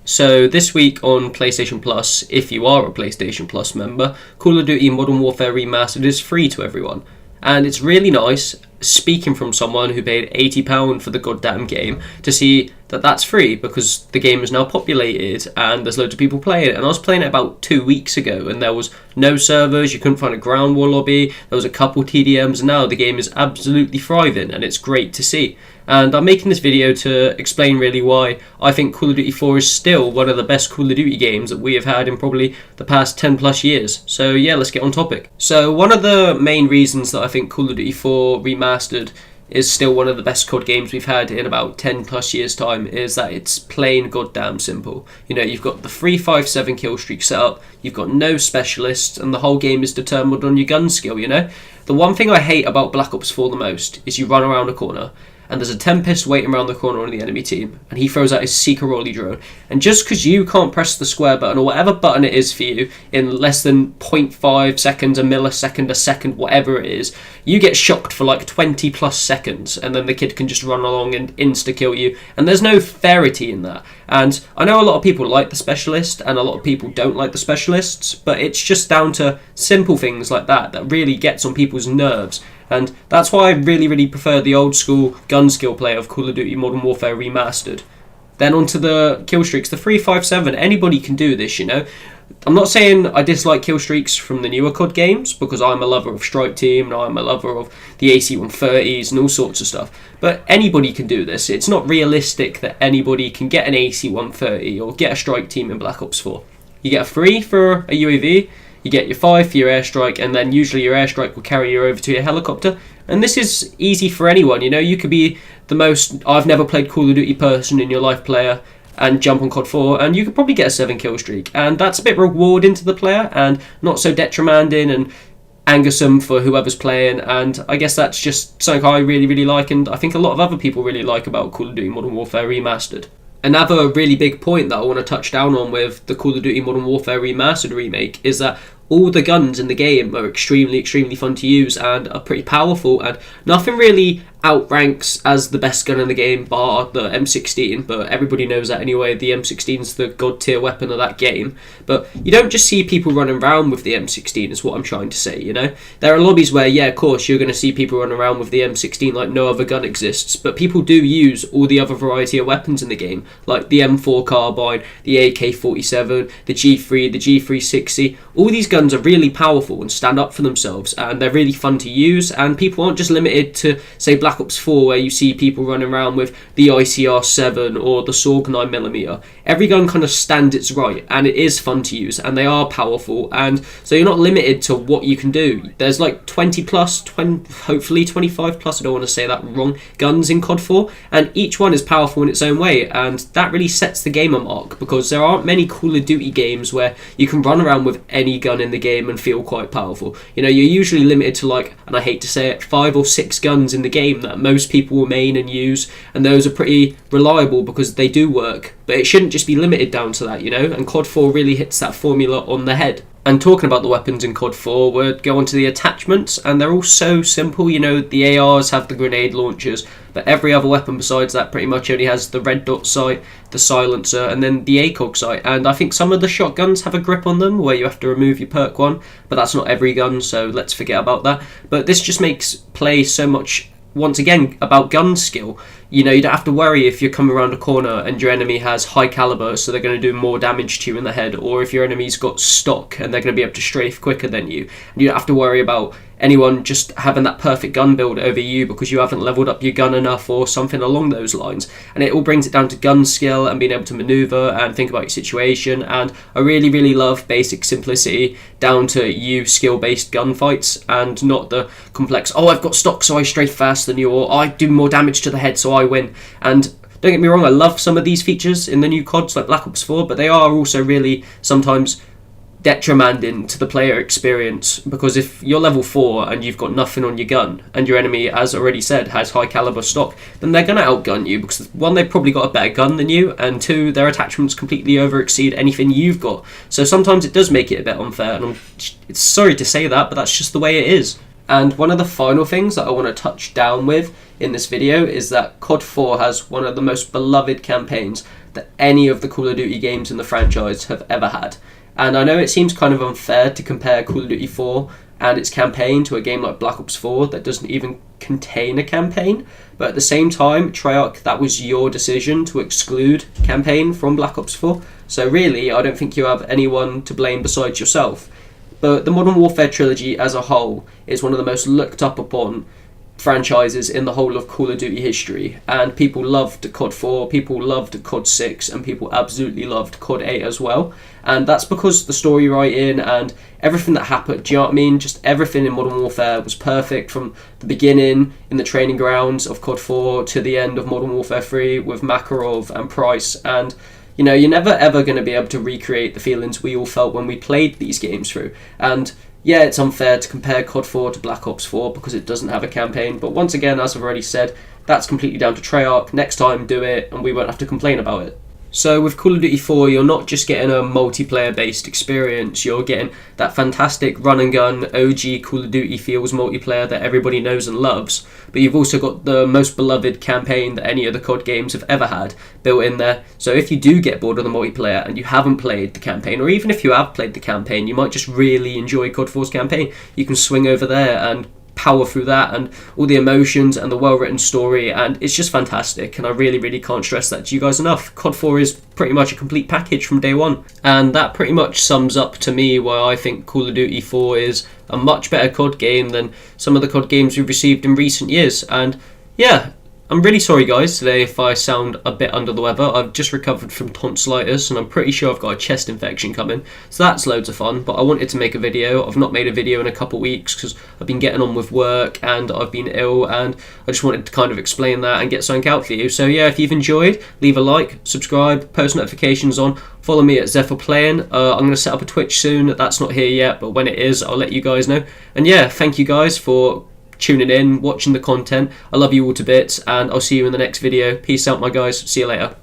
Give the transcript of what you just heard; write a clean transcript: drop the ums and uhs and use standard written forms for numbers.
So this week on PlayStation Plus, if you are a PlayStation Plus member, Call of Duty Modern Warfare Remastered is free to everyone. And it's really nice, speaking from someone who paid £80 for the goddamn game, to see that that's free because the game is now populated and there's loads of people playing it. And I was playing it about 2 weeks ago and there was no servers, you couldn't find a ground war lobby, there was a couple TDMs, and now the game is absolutely thriving and it's great to see. And I'm making this video to explain really why I think Call of Duty 4 is still one of the best Call of Duty games that we have had in probably the past 10 plus years. So yeah, let's get on topic. So one of the main reasons that I think Call of Duty 4 Remastered is still one of the best COD games we've had in about 10 plus years time is that it's plain goddamn simple. You know, you've got the 357 kill streak set up, you've got no specialists, and the whole game is determined on your gun skill, you know? The one thing I hate about Black Ops 4 the most is you run around a corner and there's a Tempest waiting around the corner on the enemy team, and he throws out his Seeker Rolly drone. And just because you can't press the square button, or whatever button it is for you, in less than 0.5 seconds, a millisecond, a second, whatever it is, you get shocked for like 20 plus seconds, and then the kid can just run along and insta-kill you. And there's no fairity in that. And I know a lot of people like the specialist, and a lot of people don't like the specialists, but it's just down to simple things like that that really gets on people's nerves. And that's why I really prefer the old school gun skill play of Call of Duty Modern Warfare Remastered. Then onto the kill streaks, the 357, anybody can do this, you know. I'm not saying I dislike kill streaks from the newer COD games, because I'm a lover of Strike Team and I'm a lover of the AC-130s and all sorts of stuff, but anybody can do this. It's not realistic that anybody can get an AC-130 or get a Strike Team in Black Ops 4. You get a 3 for a UAV, you get your 5 for your airstrike, and then usually your airstrike will carry you over to your helicopter. And this is easy for anyone, you know. You could be the most I've never played Call of Duty person in your life player and jump on COD4, and you could probably get a 7 kill streak. And that's a bit rewarding to the player and not so detrimanding and angersome for whoever's playing. And I guess that's just something I really like, and I think a lot of other people really like about Call of Duty Modern Warfare Remastered. Another really big point that I want to touch down on with the Call of Duty Modern Warfare Remastered remake is that all the guns in the game are extremely fun to use and are pretty powerful, and nothing really outranks as the best gun in the game bar the M16, but everybody knows that anyway. The M16 is the god tier weapon of that game, but you don't just see people running around with the M16 is what I'm trying to say, you know. There are lobbies where, yeah, of course, you're going to see people running around with the M16 like no other gun exists, but people do use all the other variety of weapons in the game, like the M4 carbine, the AK-47, the G3, the G360. All these guns are really powerful and stand up for themselves, and they're really fun to use, and people aren't just limited to, say, Black Ops 4, where you see people running around with the ICR-7 or the Sorg 9mm. Every gun kind of stands its right, and it is fun to use, and they are powerful, and so you're not limited to what you can do. There's like 20 plus, hopefully 25 plus, I don't want to say that wrong, guns in COD 4, and each one is powerful in its own way, and that really sets the game a mark, because there aren't many Call of Duty games where you can run around with any gun in the game and feel quite powerful. You know, you're usually limited to, like, and I hate to say it, 5 or 6 guns in the game that most people will main and use, and those are pretty reliable because they do work, but it shouldn't just be limited down to that, you know, and COD 4 really hits that formula on the head. And talking about the weapons in COD 4, we'll go on to the attachments, and they're all so simple. You know, the ARs have the grenade launchers, but every other weapon besides that pretty much only has the red dot sight, the silencer, and then the ACOG sight. And I think some of the shotguns have a grip on them where you have to remove your perk one, but that's not every gun, so let's forget about that. But this just makes play so much, once again, about gun skill. You know, you don't have to worry if you're coming around a corner and your enemy has high caliber, so they're going to do more damage to you in the head, or if your enemy's got stock and they're going to be able to strafe quicker than you. And you don't have to worry about anyone just having that perfect gun build over you because you haven't leveled up your gun enough or something along those lines. And it all brings it down to gun skill and being able to maneuver and think about your situation. And I really love basic simplicity down to you skill-based gunfights and not the complex, oh, I've got stock so I strafe faster than you, or I do more damage to the head so I win. And don't get me wrong, I love some of these features in the new CODs like Black Ops 4, but they are also really sometimes detrimanding to the player experience, because if you're level 4 and you've got nothing on your gun and your enemy, as already said, has high caliber stock, then they're going to outgun you because 1, they've probably got a better gun than you, and 2, their attachments completely over exceed anything you've got. So sometimes it does make it a bit unfair, and it's sorry to say that, but that's just the way it is. And one of the final things that I want to touch down with in this video is that COD 4 has one of the most beloved campaigns that any of the Call of Duty games in the franchise have ever had. And I know it seems kind of unfair to compare Call of Duty 4 and its campaign to a game like Black Ops 4 that doesn't even contain a campaign, but at the same time, Treyarch, that was your decision to exclude campaign from Black Ops 4, so really I don't think you have anyone to blame besides yourself. But the Modern Warfare trilogy as a whole is one of the most looked up upon franchises in the whole of Call of Duty history, and people loved COD4, people loved COD6, and people absolutely loved COD8 as well, and that's because the story writing and everything that happened, do you know what I mean? Just everything in Modern Warfare was perfect, from the beginning in the training grounds of COD4 to the end of Modern Warfare 3 with Makarov and Price, and you know, you're never ever going to be able to recreate the feelings we all felt when we played these games through. And yeah, it's unfair to compare COD 4 to Black Ops 4 because it doesn't have a campaign, but once again, as I've already said, that's completely down to Treyarch. Next time, do it, and we won't have to complain about it. So with Call of Duty 4, you're not just getting a multiplayer-based experience, you're getting that fantastic run-and-gun OG Call of Duty feels multiplayer that everybody knows and loves, but you've also got the most beloved campaign that any of the COD games have ever had built in there. So if you do get bored of the multiplayer and you haven't played the campaign, or even if you have played the campaign, you might just really enjoy COD 4's campaign, you can swing over there and power through that and all the emotions and the well-written story, and it's just fantastic, and I really can't stress that to you guys enough. COD 4 is pretty much a complete package from day one, and that pretty much sums up to me why I think Call of Duty 4 is a much better COD game than some of the COD games we've received in recent years. And yeah, I'm really sorry guys today if I sound a bit under the weather. I've just recovered from tonsillitis and I'm pretty sure I've got a chest infection coming, so that's loads of fun, but I wanted to make a video. I've not made a video in a couple weeks because I've been getting on with work and I've been ill, and I just wanted to kind of explain that and get something out for you. So yeah, if you've enjoyed, leave a like, subscribe, post notifications on, follow me at Zephr playing. I'm going to set up a Twitch soon. That's not here yet, but when it is, I'll let you guys know. And yeah, thank you guys for tuning in, watching the content. I love you all to bits, and I'll see you in the next video. Peace out, my guys. See you later.